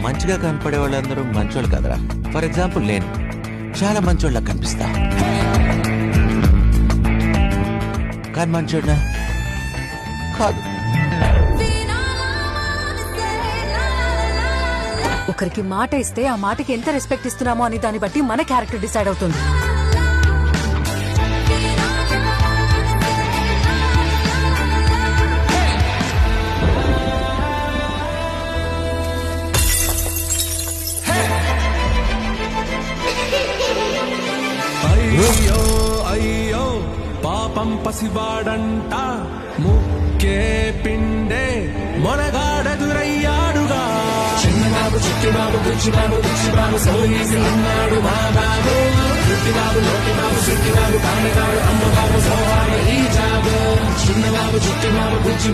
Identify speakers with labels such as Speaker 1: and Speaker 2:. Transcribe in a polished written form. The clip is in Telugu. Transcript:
Speaker 1: మంచిగా కనపడే వాళ్ళందరూ మంచోళ్ళు కదరా. ఫర్ ఎగ్జాంపుల్ నేను చాలా మంచోళ్ళ కనిపిస్తా, కానీ మంచోడ్నా కాదు.
Speaker 2: ఒకరికి మాట ఇస్తే ఆ మాటకి ఎంత రెస్పెక్ట్ ఇస్తున్నామో అని దాన్ని బట్టి మన క్యారెక్టర్ డిసైడ్ అవుతుంది.
Speaker 3: అయ్యో అయ్యో పాపం పసివాడంట, ముక్కే పిండే మొనగాడెదురయ్యాడుగా. చిన్నబాబు చిట్టిబాబు బుచ్చిబాబు బుచ్చిబాబు సౌరీసి అన్నాడు మా బాబు. చిట్టిబాబు లోకిబాబు చిట్టిబాబు కామెగాడు అమ్మబాబు సోహాడు ఈ జాబు. చిన్నబాబు చిట్టిబాబు బుచ్చి